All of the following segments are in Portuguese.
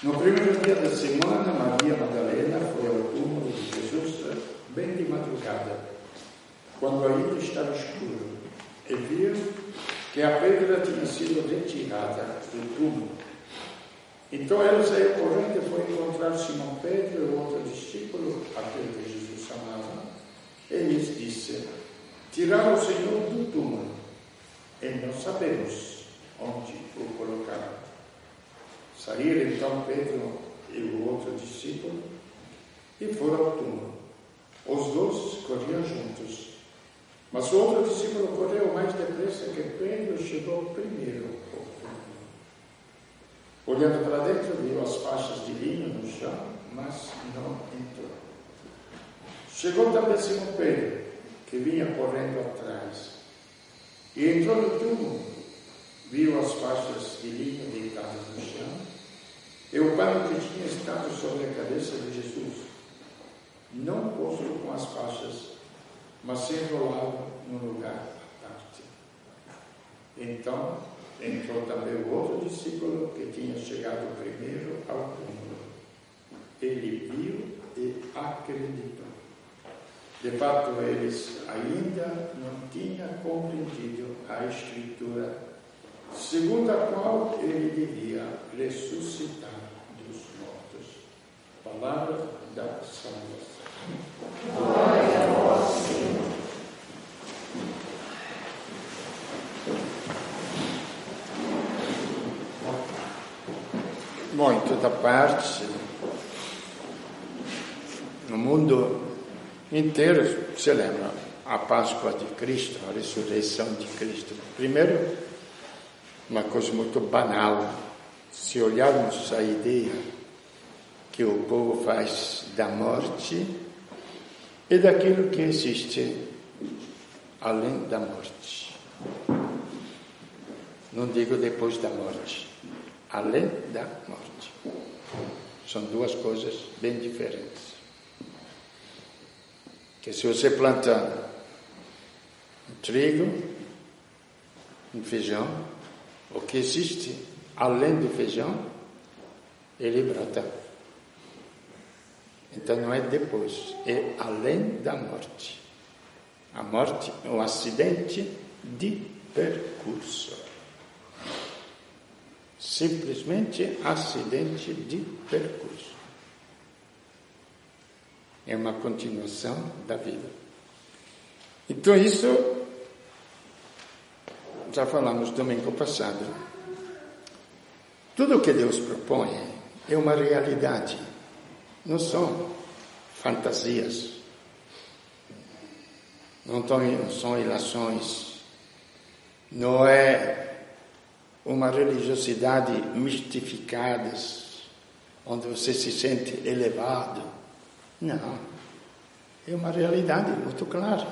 No primeiro dia da semana, Maria Madalena foi ao túmulo de Jesus bem de madrugada, quando ainda estava escuro, e viu que a pedra tinha sido retirada do túmulo. Então ela saiu correndo e foi encontrar Simão Pedro e outro discípulo, aquele que Jesus amava, e lhes disse: tiraram o Senhor do túmulo, e não sabemos onde o colocaram. Saíram então Pedro e o outro discípulo e foram ao túmulo. Os dois corriam juntos, mas o outro discípulo correu mais depressa que Pedro, chegou primeiro ao túmulo. Olhando para dentro, viu as faixas de linho no chão, mas não entrou. Chegou também Simão Pedro, que vinha correndo atrás, e entrou no túmulo, viu as faixas de linho deitadas no chão, e o pano que tinha estado sobre a cabeça de Jesus, não posto com as faixas, mas enrolado num lugar à parte. Então entrou também o outro discípulo que tinha chegado primeiro ao túmulo. Ele viu e acreditou. De fato, eles ainda não tinham compreendido a Escritura, segundo a qual ele devia ressuscitar dos mortos. Palavra da salvação. Glória a vós, Senhor. Bom, em toda parte, no mundo inteiro, se lembra a Páscoa de Cristo, a ressurreição de Cristo. Primeiro, uma coisa muito banal, se olharmos a ideia que o povo faz da morte e daquilo que existe além da morte. Não digo depois da morte, além da morte. São duas coisas bem diferentes. Que se você planta um trigo, um feijão, o que existe além do feijão, ele brota. Então não é depois, é além da morte. A morte é um acidente de percurso. Simplesmente acidente de percurso. É uma continuação da vida. Então isso, já falamos domingo passado. Tudo o que Deus propõe é uma realidade. Não são fantasias. Não são ilações. Não é uma religiosidade mistificada, onde você se sente elevado. Não. É uma realidade muito clara,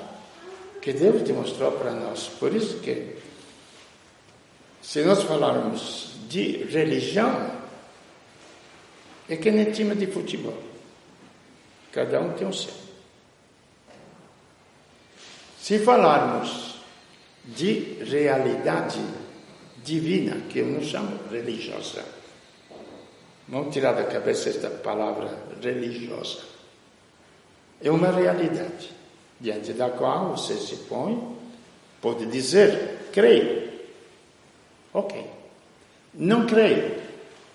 que Deus demonstrou para nós. Por isso que, se nós falarmos de religião, é que nem time de futebol. Cada um tem o seu. Se falarmos de realidade divina, que eu não chamo religiosa, vamos tirar da cabeça esta palavra religiosa. É uma realidade diante da qual você se põe, pode dizer, creio. Ok. Não creio.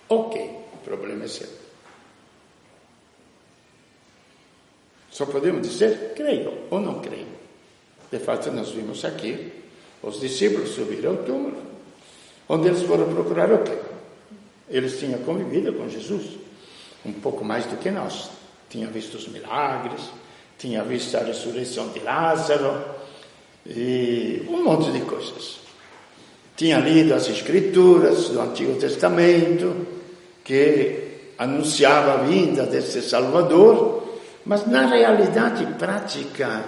Ok. O problema é seu. Só podemos dizer, creio ou não creio. De fato, nós vimos aqui, os discípulos subiram ao túmulo, onde eles foram procurar o quê? Eles tinham convivido com Jesus, um pouco mais do que nós. Tinham visto os milagres, tinham visto a ressurreição de Lázaro, e um monte de coisas. Tinha lido as Escrituras do Antigo Testamento, que anunciava a vinda desse Salvador, mas na realidade prática,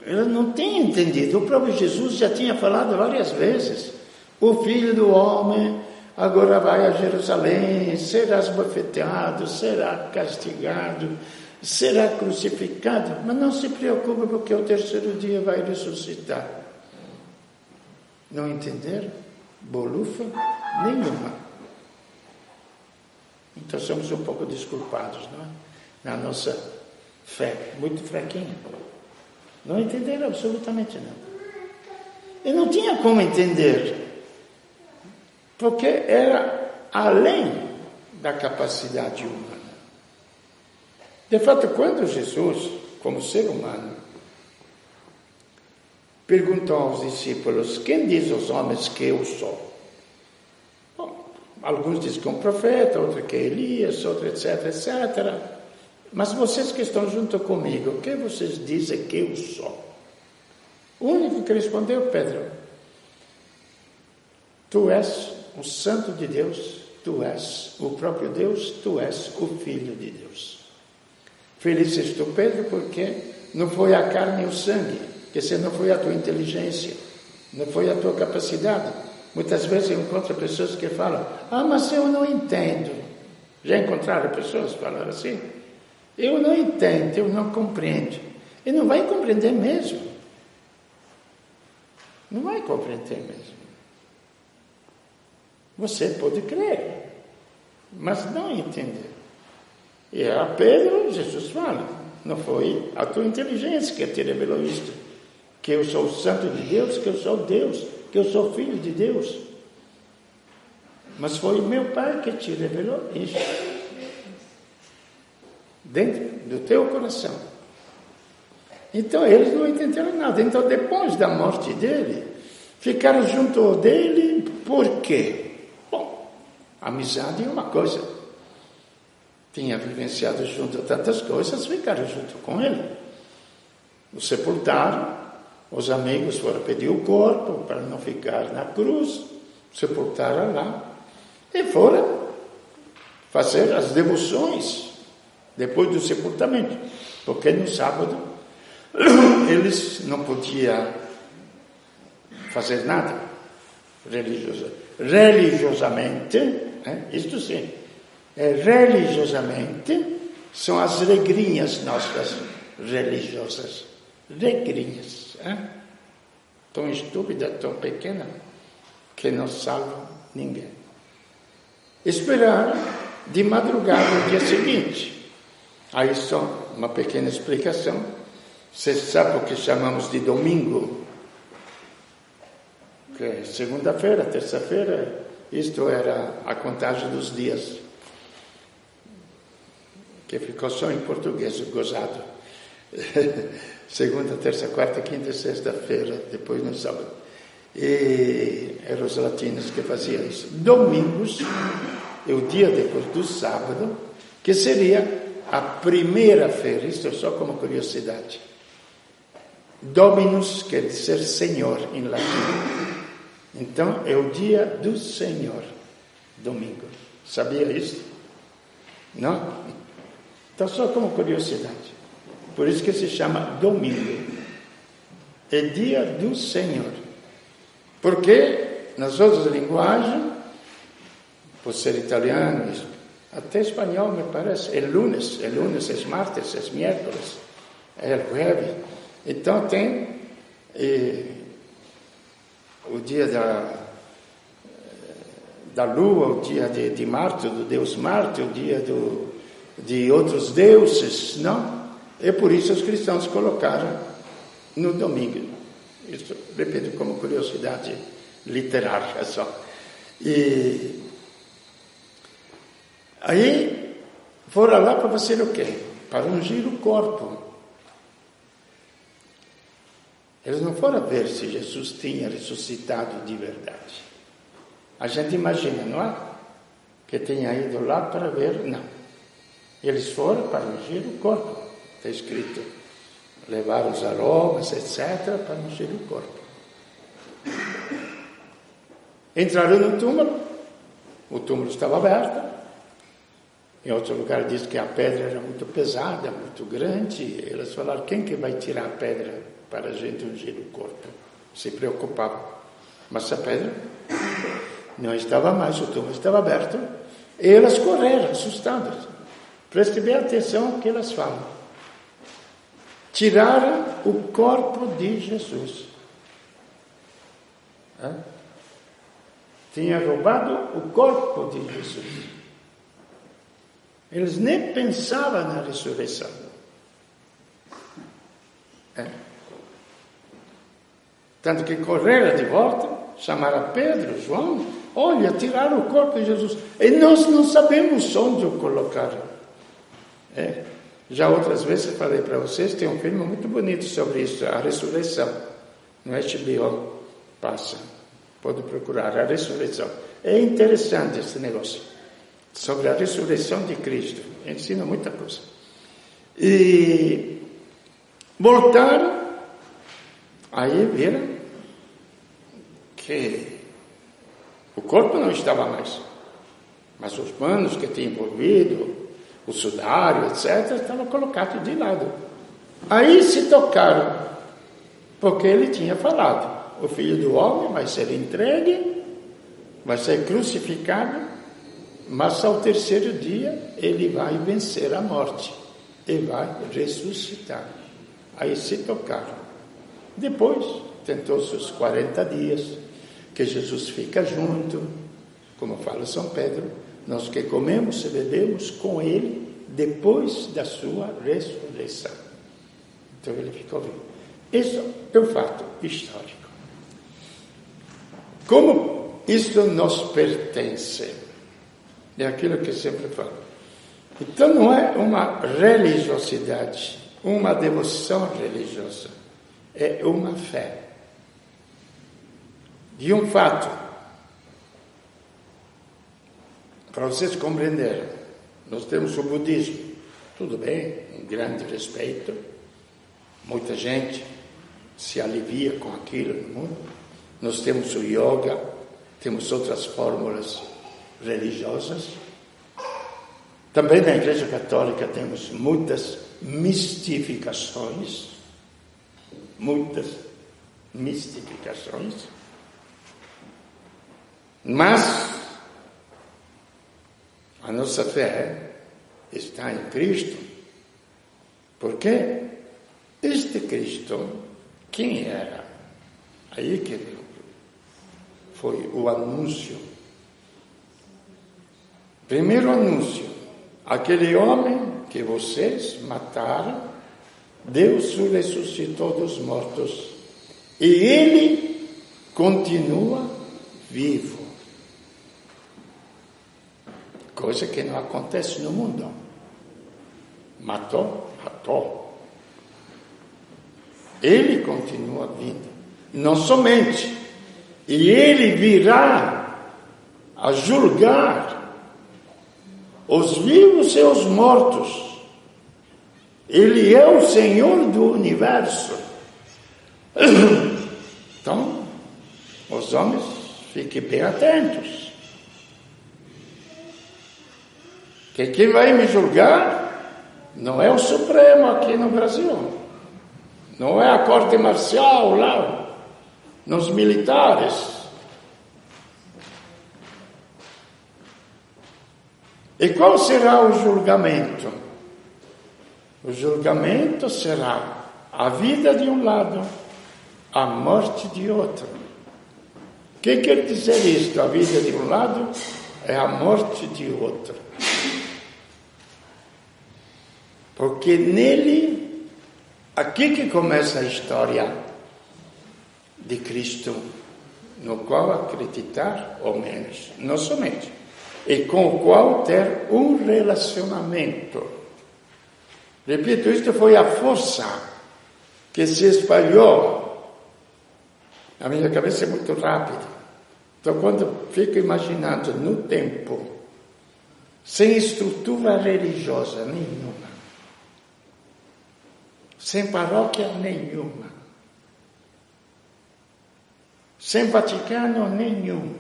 eles não tinham entendido. O próprio Jesus já tinha falado várias vezes: o Filho do Homem agora vai a Jerusalém, será esbofeteado, será castigado, será crucificado, mas não se preocupe, porque ao terceiro dia vai ressuscitar. Não entenderam? Bolufa nenhuma. Então somos um pouco desculpados, não é? Na nossa fé, muito fraquinha. Não entenderam absolutamente nada. E não tinha como entender, porque era além da capacidade humana. De fato, quando Jesus, como ser humano, perguntou aos discípulos: quem diz aos homens que eu sou? Bom, alguns dizem que é um profeta, outros que é Elias, outros etc, etc. Mas vocês que estão junto comigo, o que vocês dizem que eu sou? O único que respondeu, Pedro: tu és o Santo de Deus, tu és o próprio Deus, tu és o Filho de Deus. Feliz és tu, Pedro, porque não foi a carne e o sangue, que se não foi a tua inteligência, não foi a tua capacidade. Muitas vezes eu encontro pessoas que falam: mas eu não entendo. Já encontraram pessoas que falam assim? Eu não entendo, eu não compreendo. E não vai compreender mesmo. Não vai compreender mesmo. Você pode crer, mas não entender. E a Pedro, Jesus fala: não foi a tua inteligência que te revelou isto, que eu sou o Santo de Deus, que eu sou Deus, que eu sou Filho de Deus. Mas foi o meu Pai que te revelou isso. Dentro do teu coração. Então eles não entenderam nada. Então depois da morte dele, ficaram junto dele, por quê? Bom, amizade é uma coisa. Tinha vivenciado junto tantas coisas, ficaram junto com ele. O sepultaram, os amigos foram pedir o corpo para não ficar na cruz, sepultaram lá e foram fazer as devoções depois do sepultamento, porque no sábado eles não podiam fazer nada religiosamente, isto sim, religiosamente são as regrinhas nossas religiosas, regrinhas, tão estúpida, tão pequena, que não salvam ninguém. Esperaram de madrugada no dia seguinte. Aí só uma pequena explicação. Você sabe o que chamamos de domingo? Que é segunda-feira, terça-feira, isto era a contagem dos dias. Que ficou só em português, gozado. Segunda, terça, quarta, quinta e sexta-feira, depois no sábado. E eram os latinos que faziam isso. Domingos é o dia depois do sábado, que seria a primeira-feira, isto é só como curiosidade. Dominus quer dizer Senhor em latim. Então é o dia do Senhor, domingo. Sabia isso? Não? Então só como curiosidade. Por isso que se chama domingo. É dia do Senhor. Porque nas outras linguagens, por ser italiano, até espanhol me parece, é lunes, é martes, é miércoles, é jueves. Então tem o dia da lua, o dia de Marte, do deus Marte, o dia de outros deuses, não? É por isso os cristãos colocaram no domingo. Isso, repito, como curiosidade literária só. E aí foram lá para fazer o quê? Para ungir o corpo. Eles não foram ver se Jesus tinha ressuscitado de verdade. A gente imagina, não é? Que tenha ido lá para ver. Não. Eles foram para ungir o corpo. Está escrito. Levar os aromas, etc., para ungir o corpo. Entraram no túmulo. O túmulo estava aberto. Em outro lugar diz que a pedra era muito pesada, muito grande. Eles falaram: quem que vai tirar a pedra para a gente ungir o corpo? Se preocupavam. Mas a pedra não estava mais, o túmulo estava aberto. E elas correram, assustadas. Preste bem atenção ao que elas falam. Tiraram o corpo de Jesus. Tinha roubado o corpo de Jesus. Eles nem pensavam na ressurreição. Tanto que correram de volta, chamaram Pedro, João, olha, tiraram o corpo de Jesus. E nós não sabemos onde o colocaram. Já outras vezes falei para vocês, tem um filme muito bonito sobre isso, a ressurreição. No HBO passa, pode procurar, a ressurreição. É interessante esse negócio, sobre a ressurreição de Cristo. Ensina muita coisa. E voltaram, aí viram que o corpo não estava mais, mas os panos que tinham envolvido, o sudário, etc., estavam colocados de lado. Aí se tocaram, porque ele tinha falado, o Filho do Homem vai ser entregue, vai ser crucificado, mas ao terceiro dia ele vai vencer a morte e vai ressuscitar. Aí se tocaram. Depois tentou-se os 40 dias, que Jesus fica junto, como fala São Pedro, nós que comemos e bebemos com ele depois da sua ressurreição. Então ele ficou vivo. Isso é um fato histórico. Como isso nos pertence? É aquilo que eu sempre falo. Então não é uma religiosidade, uma devoção religiosa. É uma fé. De um fato, para vocês compreenderem, nós temos o budismo, tudo bem, um grande respeito, muita gente se alivia com aquilo no mundo. Nós temos o yoga, temos outras fórmulas religiosas. Também na Igreja Católica temos muitas mistificações, mas a nossa fé está em Cristo, porque este Cristo, quem era? Aí que foi o anúncio. Primeiro anúncio, aquele homem que vocês mataram, Deus o ressuscitou dos mortos e ele continua vivo. Coisa que não acontece no mundo. Matou. Ele continua vindo. Não somente. E ele virá a julgar os vivos e os mortos. Ele é o Senhor do universo. Então, os homens fiquem bem atentos. Que quem vai me julgar não é o Supremo aqui no Brasil. Não é a corte marcial lá, nos militares. E qual será o julgamento? O julgamento será a vida de um lado, a morte de outro. O que quer dizer isto? A vida de um lado é a morte de outro. Porque nele, aqui que começa a história de Cristo, no qual acreditar ou menos, não somente, e com o qual ter um relacionamento. Repito, isto foi a força que se espalhou. A minha cabeça é muito rápida. Então, quando fico imaginando no tempo, sem estrutura religiosa nenhuma, sem paróquia nenhuma, sem Vaticano nenhum,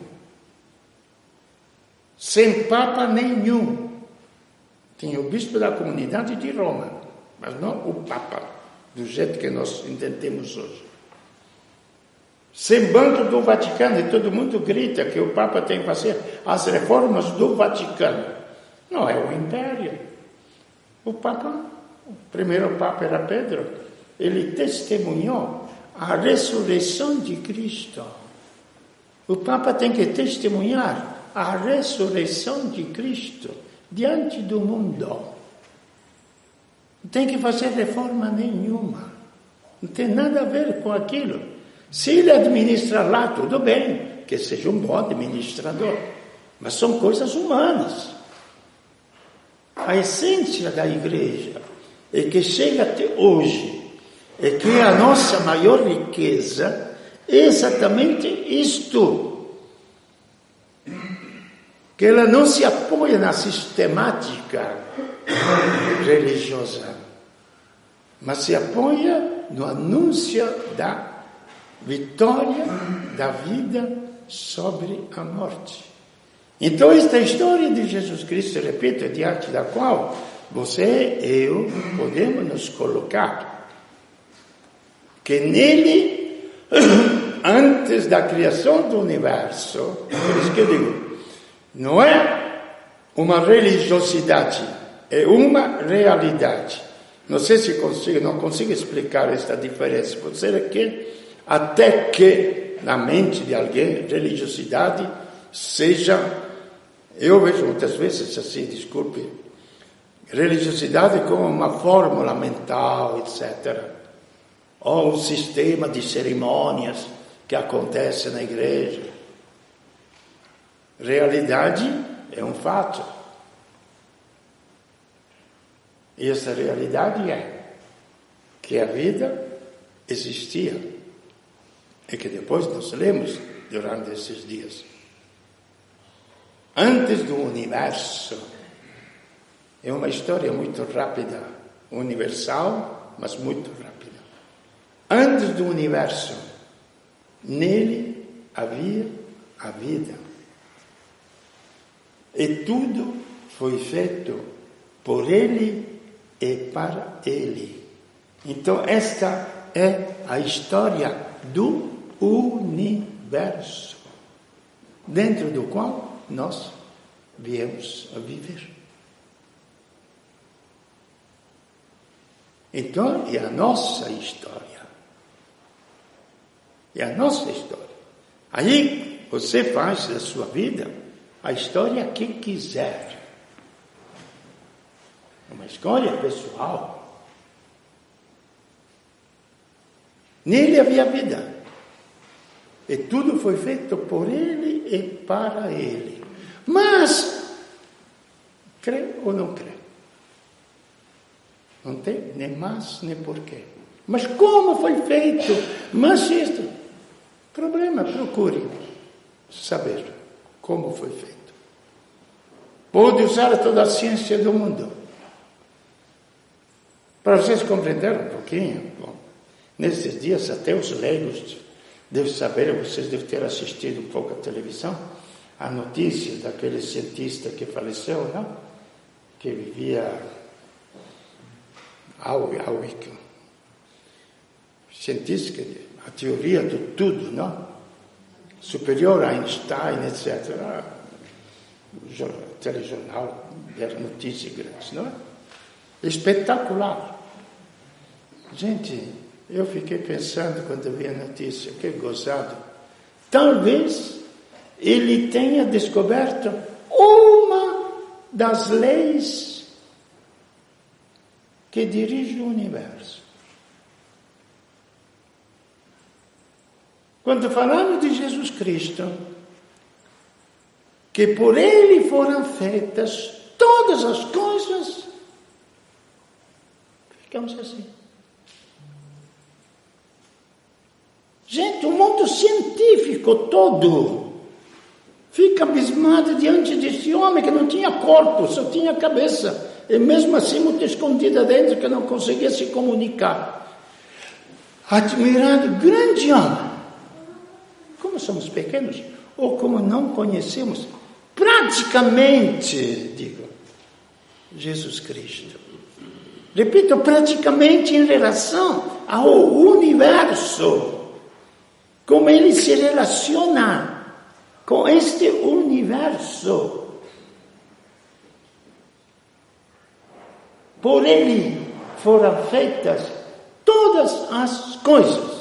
sem Papa nenhum. Tinha o bispo da comunidade de Roma, mas não o Papa, do jeito que nós entendemos hoje. Sem Banco do Vaticano, e todo mundo grita que o Papa tem que fazer as reformas do Vaticano. Não é o Império. O primeiro Papa era Pedro, ele testemunhou a ressurreição de Cristo. O Papa tem que testemunhar a ressurreição de Cristo diante do mundo. Não tem que fazer reforma nenhuma. Não tem nada a ver com aquilo. Se ele administra lá, tudo bem, que seja um bom administrador. Mas são coisas humanas. A essência da igreja é que chega até hoje, é que a nossa maior riqueza é exatamente isto. Que ela não se apoia na sistemática religiosa, mas se apoia no anúncio da vitória da vida sobre a morte. Então, esta história de Jesus Cristo, repito, diante da qual você e eu podemos nos colocar, que nele, antes da criação do universo, por isso que eu digo, não é uma religiosidade, é uma realidade. Não sei se não consigo explicar esta diferença. Pode ser que, até que na mente de alguém, religiosidade seja, eu vejo muitas vezes assim, desculpe, religiosidade como uma fórmula mental, etc. Ou um sistema de cerimônias que acontece na igreja. Realidade é um fato. E essa realidade é que a vida existia. E que depois nós lemos durante esses dias. Antes do universo, é uma história muito rápida, universal, mas muito rápida. Antes do universo, nele havia a vida. E tudo foi feito por ele e para ele. Então, esta é a história do universo, dentro do qual nós viemos a viver. Então, é a nossa história. É a nossa história. Aí, você faz da sua vida a história que quiser. É uma escolha pessoal. Nele havia vida. E tudo foi feito por ele e para ele. Mas, crê ou não crê? Não tem nem mais, nem porquê. Mas como foi feito? Mas isto. Problema, procure saber como foi feito. Pode usar toda a ciência do mundo. Para vocês compreenderem um pouquinho. Bom, nesses dias até os leigos devem saber, vocês devem ter assistido um pouco a televisão, a notícia daquele cientista que faleceu, não? Que vivia Auwick, cientista, a teoria do tudo, não? Superior a Einstein, etc. O telejornal era notícia grandes, não é? Espetacular. Gente, eu fiquei pensando quando vi a notícia, que gozado. Talvez ele tenha descoberto uma das leis que dirige o universo. Quando falamos de Jesus Cristo, que por ele foram feitas todas as coisas, ficamos assim. Gente, o mundo científico todo fica abismado diante desse homem que não tinha corpo, só tinha cabeça. E mesmo assim muito escondida dentro, que não conseguia se comunicar. Admirado, grande homem. Como somos pequenos, ou como não conhecemos, praticamente, digo, Jesus Cristo. Repito, praticamente em relação ao universo. Como ele se relaciona com este universo. Por ele foram feitas todas as coisas.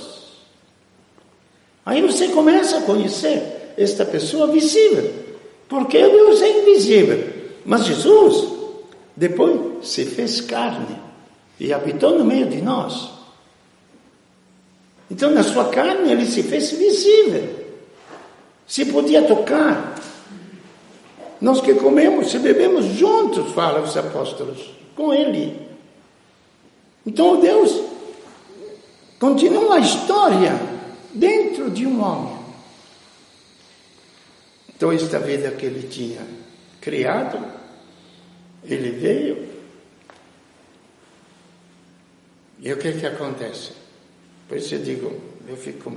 Aí você começa a conhecer esta pessoa visível. Porque Deus é invisível. Mas Jesus, depois, se fez carne e habitou no meio de nós. Então, na sua carne, ele se fez visível. Se podia tocar. Nós que comemos e bebemos juntos, falam os apóstolos, com ele. Então, Deus continua a história dentro de um homem. Então, esta vida que ele tinha criado, ele veio. E o que acontece? Por isso eu digo, eu fico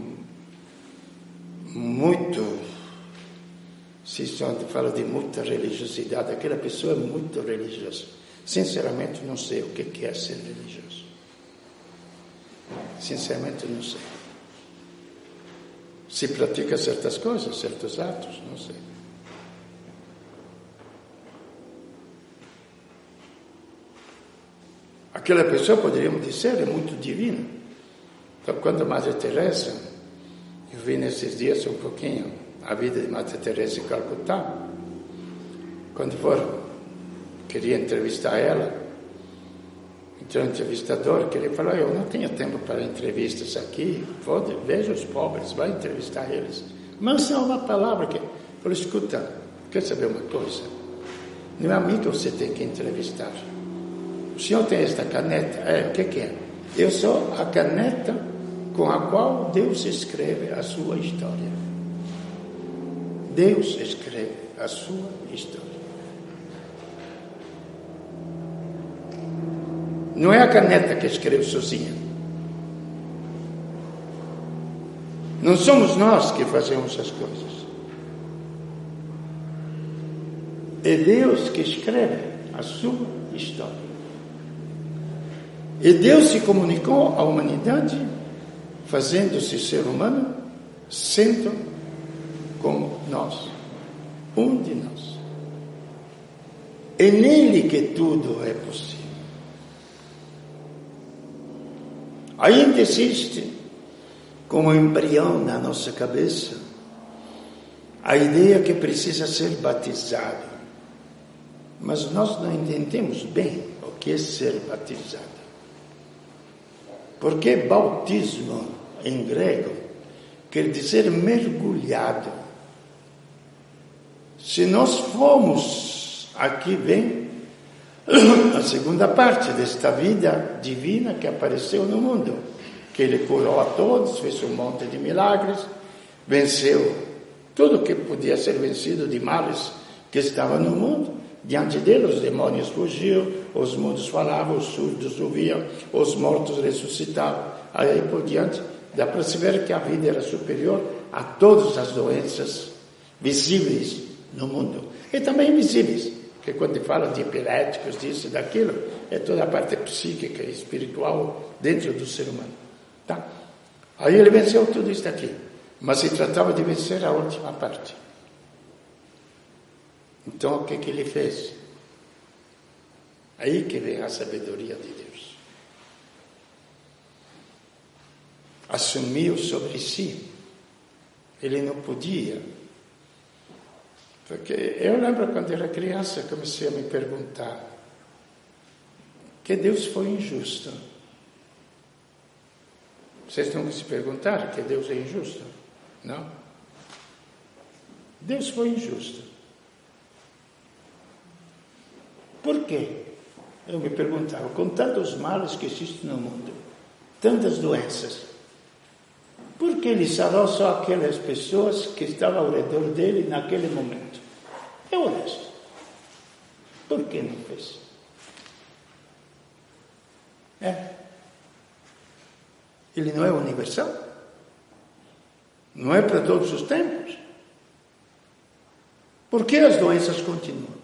muito, se falo de muita religiosidade, aquela pessoa é muito religiosa. Sinceramente não sei o que é ser religioso. Sinceramente não sei. Se pratica certas coisas, certos atos, não sei. Aquela pessoa, poderíamos dizer, é muito divina. Então, quando a Madre Teresa, eu vi nesses dias um pouquinho a vida de Madre Teresa em Calcutá, quando queria entrevistar ela, entrou um entrevistador, que ele falou, eu não tenho tempo para entrevistas aqui, veja os pobres, vai entrevistar eles. Mas é uma palavra que... Falei, escuta, quer saber uma coisa? Não é a mim que você tem que entrevistar. O senhor tem esta caneta? O que é? Eu sou a caneta com a qual Deus escreve a sua história. Deus escreve a sua história. Não é a caneta que escreve sozinha. Não somos nós que fazemos as coisas. É Deus que escreve a sua história. E Deus se comunicou à humanidade, fazendo-se ser humano, sendo como nós, um de nós. É nele que tudo é possível. Ainda existe, como embrião na nossa cabeça, a ideia que precisa ser batizado. Mas nós não entendemos bem o que é ser batizado. Porque bautismo, em grego, quer dizer mergulhado. Se nós formos, aqui vem a segunda parte desta vida divina que apareceu no mundo, que ele curou a todos, fez um monte de milagres, venceu tudo que podia ser vencido de males que estava no mundo. Diante dele os demônios fugiam, os mudos falavam, os surdos ouviam, os mortos ressuscitavam. Aí por diante, dá para se ver que a vida era superior a todas as doenças visíveis no mundo. E também invisíveis, porque quando fala de epiléticos, disso e daquilo, é toda a parte psíquica e espiritual dentro do ser humano. Tá? Aí ele venceu tudo isso aqui, mas se tratava de vencer a última parte. Então, o que ele fez? Aí que vem a sabedoria de Deus. Assumiu sobre si. Ele não podia. Porque eu lembro quando era criança, comecei a me perguntar, que Deus foi injusto. Vocês nunca se perguntaram que Deus é injusto? Não? Deus foi injusto. Por quê? Eu me perguntava, com tantos males que existem no mundo, tantas doenças, por que ele sarou só aquelas pessoas que estavam ao redor dele naquele momento? É o resto. Por que não fez? Ele não é universal? Não é para todos os tempos? Por que as doenças continuam?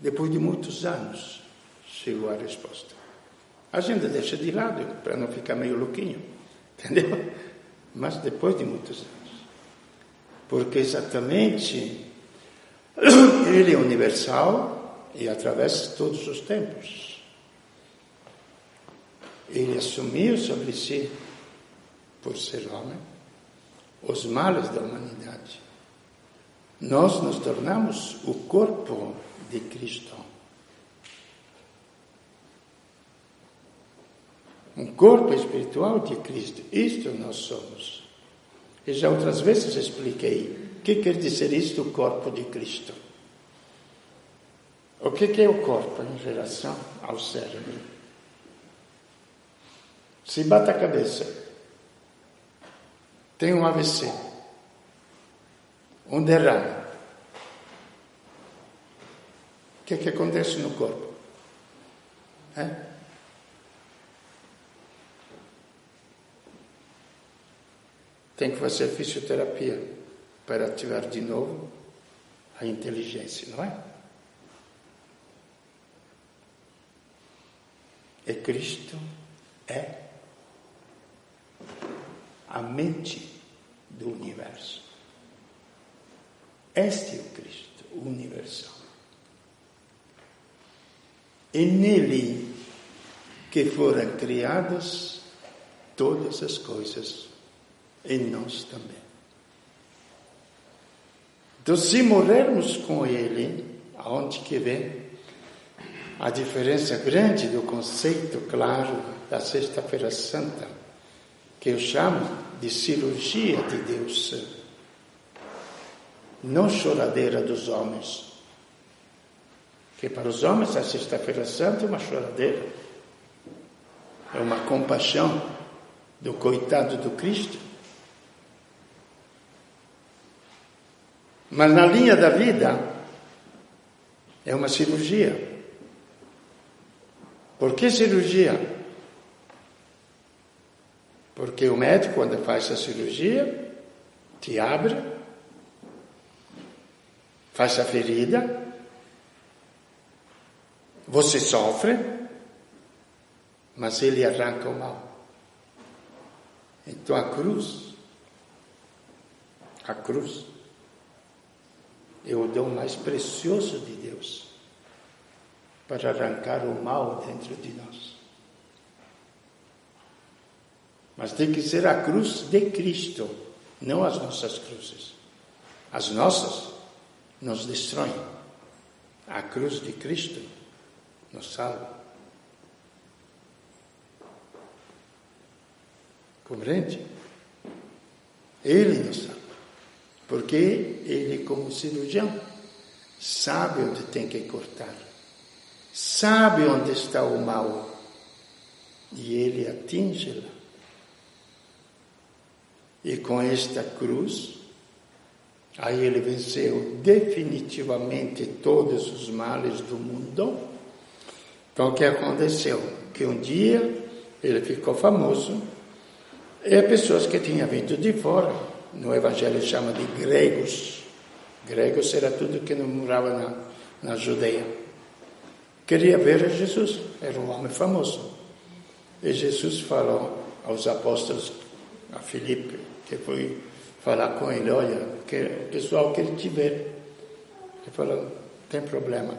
Depois de muitos anos, chegou a resposta. A gente deixa de lado para não ficar meio louquinho, entendeu? Mas depois de muitos anos. Porque exatamente ele é universal e atravessa todos os tempos. Ele assumiu sobre si, por ser homem, os males da humanidade. Nós nos tornamos o corpo de Cristo. Um corpo espiritual de Cristo. Isto nós somos. E já outras vezes expliquei o que quer dizer isto, o corpo de Cristo. O que é o corpo em relação ao cérebro? Se bate a cabeça, tem um AVC, um derrame. O que acontece no corpo? Tem que fazer fisioterapia para ativar de novo a inteligência, não é? E Cristo é a mente do universo. Este é o Cristo universal. É nele que foram criadas todas as coisas, e nós também. Então, se morrermos com ele, aonde que vem a diferença grande do conceito claro da Sexta-feira Santa, que eu chamo de cirurgia de Deus, não choradeira dos homens, que para os homens a Sexta-feira Santa é uma choradeira, é uma compaixão do coitado do Cristo. Mas na linha da vida é uma cirurgia. Por que cirurgia? Porque o médico, quando faz a cirurgia, te abre, faz a ferida, você sofre, mas ele arranca o mal. Então a cruz é o dom mais precioso de Deus para arrancar o mal dentro de nós. Mas tem que ser a cruz de Cristo, não as nossas cruzes. As nossas nos destroem. A cruz de Cristo nos salva. Compreende? Ele nos salva. Porque ele, como cirurgião, sabe onde tem que cortar. Sabe onde está o mal. E ele atinge-la. E com esta cruz, aí ele venceu definitivamente todos os males do mundo. Então o que aconteceu? Que um dia ele ficou famoso, e as pessoas que tinham vindo de fora, no Evangelho chama de gregos. Gregos era tudo que não morava na Judeia. Queria ver Jesus, era um homem famoso. E Jesus falou aos apóstolos, a Filipe, que foi falar com ele, olha, que o pessoal quer te ver. Ele falou, não tem problema.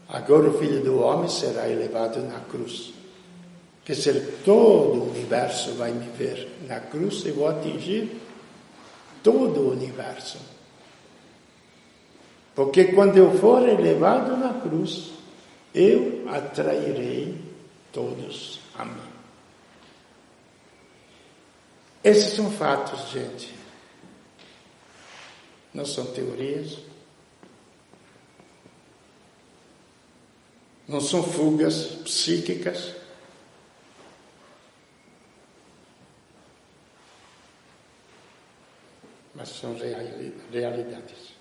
Agora o Filho do Homem será elevado na cruz. Quer dizer, todo o universo vai me ver na cruz e vou atingir todo o universo. Porque quando eu for elevado na cruz, eu atrairei todos a mim. Esses são fatos, gente. Não são teorias. Não são fugas psíquicas. Mas são realidades.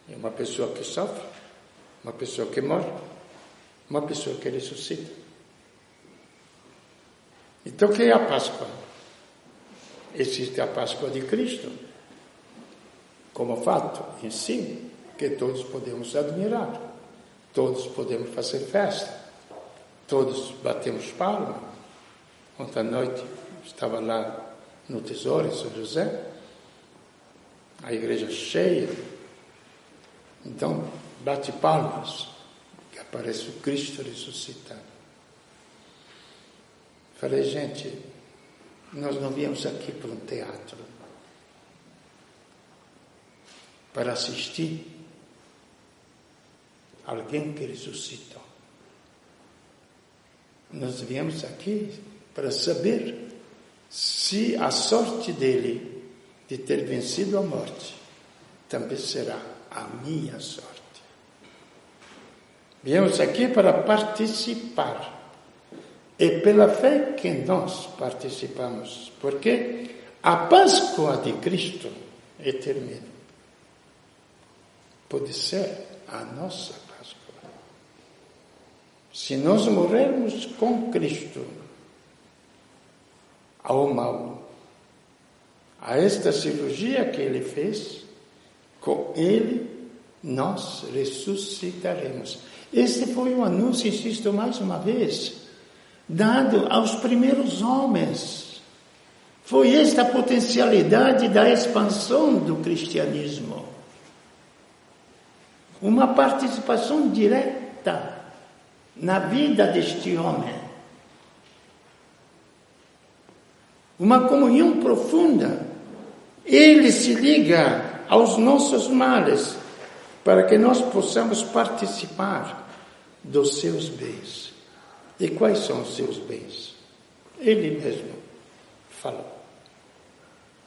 É uma pessoa que sofre, uma pessoa que morre, uma pessoa que ressuscita. Então, o que é a Páscoa? Existe a Páscoa de Cristo, como fato em si, que todos podemos admirar, todos podemos fazer festa, todos batemos palma. Ontem à noite estava lá no Tesouro, em São José, a igreja cheia. Então, bate palmas, que aparece o Cristo ressuscitado. Falei, gente, nós não viemos aqui para um teatro. para assistir alguém que ressuscitou. Nós viemos aqui para saber se a sorte dele de ter vencido a morte também será a minha sorte. Viemos aqui para participar. É pela fé que nós participamos, porque a Páscoa de Cristo é termina. Pode ser a nossa Páscoa. Se nós morrermos com Cristo ao mal, a esta cirurgia que ele fez, com ele nós ressuscitaremos. Este foi um anúncio, insisto mais uma vez, dado aos primeiros homens. Foi esta a potencialidade da expansão do cristianismo. Uma participação direta na vida deste homem. Uma comunhão profunda. Ele se liga aos nossos males para que nós possamos participar dos seus bens. E quais são os seus bens? Ele mesmo falou.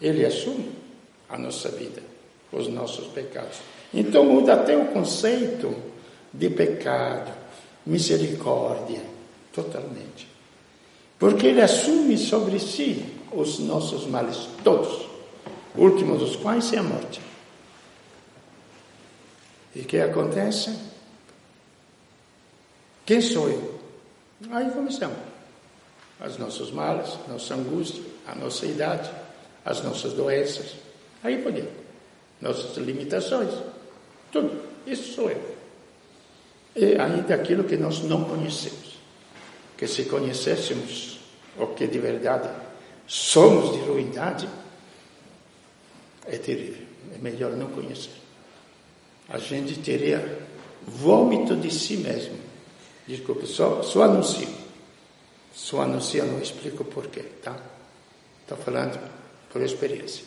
Ele assume a nossa vida, os nossos pecados. Então muda até o conceito de pecado, misericórdia, totalmente. Porque ele assume sobre si os nossos males, todos, o último dos quais é a morte. E o que acontece? Quem sou eu? Aí começamos. Os nossos males, a nossa angústia, a nossa idade, as nossas doenças. Aí podemos. Nossas limitações. Tudo. Isso sou eu. E ainda aquilo que nós não conhecemos. Que se conhecêssemos o que de verdade somos de ruindade, é terrível. É melhor não conhecer. A gente teria vômito de si mesmo. Desculpe, só anuncio. Só anuncio, não explico porquê, tá? Estou falando por experiência.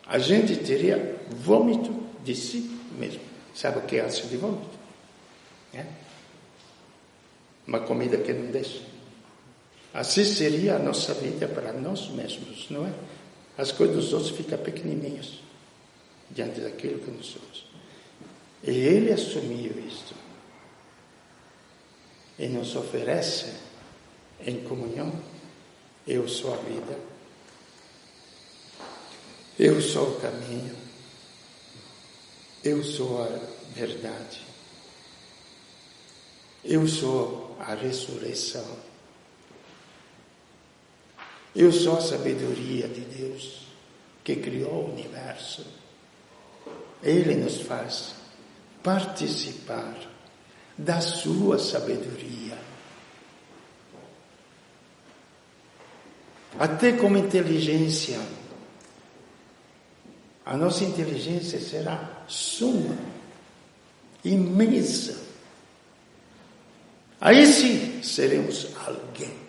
A gente teria vômito de si mesmo. Sabe o que é ânsia de vômito? É? Uma comida que não deixa. Assim seria a nossa vida para nós mesmos, não é? As coisas dos outros ficam pequenininhas diante daquilo que nós somos. E ele assumiu isto. E nos oferece em comunhão. Eu sou a vida. Eu sou o caminho. Eu sou a verdade. Eu sou a ressurreição. Eu sou a sabedoria de Deus que criou o universo. Ele nos faz participar da sua sabedoria. Até como inteligência. A nossa inteligência será suma, imensa. Aí sim seremos alguém.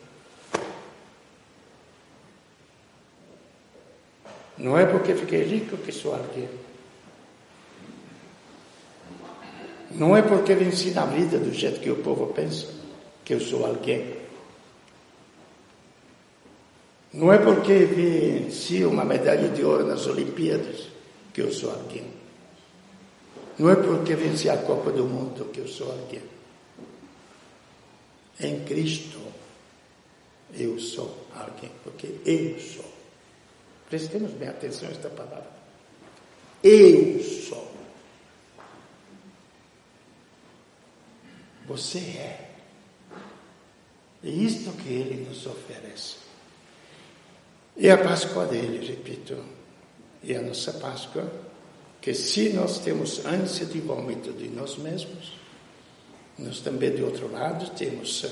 Não é porque fiquei rico que sou alguém. Não é porque venci na vida do jeito que o povo pensa que eu sou alguém. Não é porque venci uma medalha de ouro nas Olimpíadas que eu sou alguém. Não é porque venci a Copa do Mundo que eu sou alguém. Em Cristo eu sou alguém, porque eu sou. Prestemos bem atenção a esta palavra. Eu sou. Você é. É isto que ele nos oferece. E a Páscoa dele, repito, é a nossa Páscoa, que se nós temos ânsia de vômito de nós mesmos, nós também, de outro lado, temos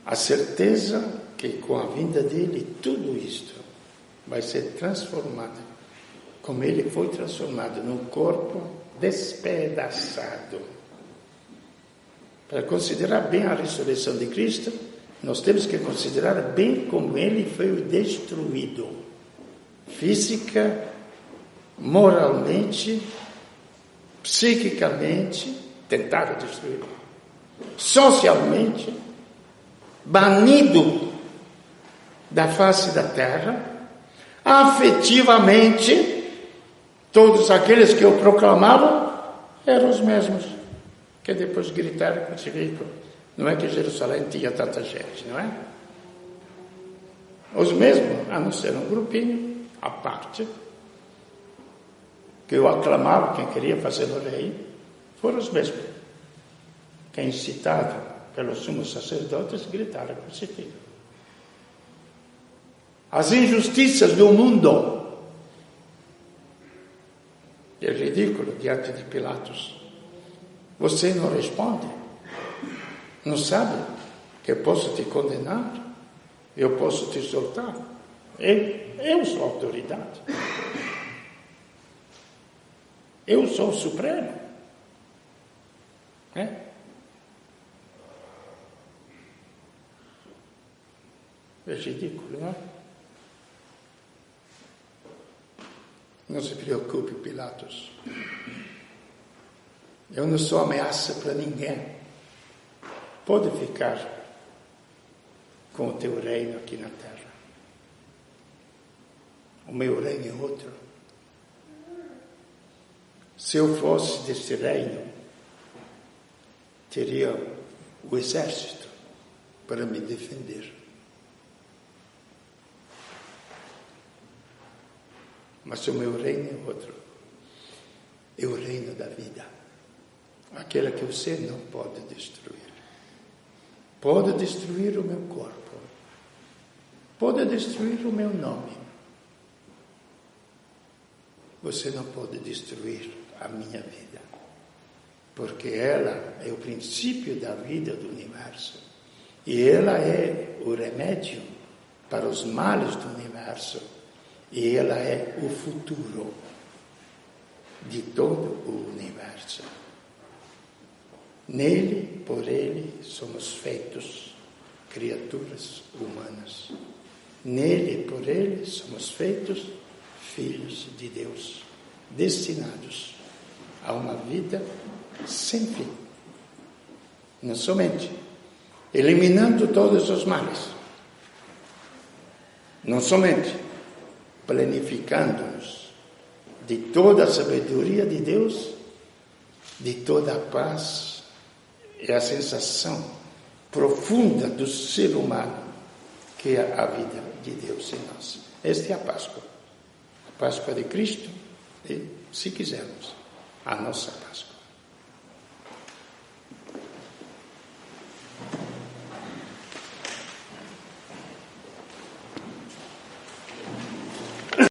a certeza que com a vinda dele, tudo isto vai ser transformado, como ele foi transformado num corpo despedaçado. Para considerar bem a ressurreição de Cristo, nós temos que considerar bem como ele foi destruído. física, moralmente, psiquicamente, tentaram destruir, socialmente, banido da face da terra, afetivamente, todos aqueles que o proclamavam eram os mesmos que depois gritaram com esse rico. Não é que Jerusalém tinha tanta gente, não é? Os mesmos, a não ser um grupinho à parte, que o aclamava, quem queria fazê-lo rei, foram os mesmos que, incitado pelos sumos sacerdotes, gritaram com esse filho. As injustiças do mundo. É ridículo diante de Pilatos. Você não responde? Não sabe que eu posso te condenar? Eu posso te soltar? Eu sou a autoridade. Eu sou o Supremo. É ridículo, não é? Não se preocupe, Pilatos. Eu não sou ameaça para ninguém. Pode ficar com o teu reino aqui na terra. O meu reino é outro. Se eu fosse deste reino, teria o exército para me defender. Mas o meu reino é outro. É o reino da vida. Aquela que você não pode destruir. Pode destruir o meu corpo. Pode destruir o meu nome. Você não pode destruir a minha vida. Porque ela é o princípio da vida do universo. E ela é o remédio para os males do universo. E ela é o futuro de todo o universo. Nele, por ele, somos feitos criaturas humanas. Nele, por ele, somos feitos filhos de Deus, destinados a uma vida sem fim. Não somente eliminando todos os males, não somente planificando-nos de toda a sabedoria de Deus, de toda a paz e a sensação profunda do ser humano que é a vida de Deus em nós. Esta é a Páscoa de Cristo e, se quisermos, a nossa Páscoa.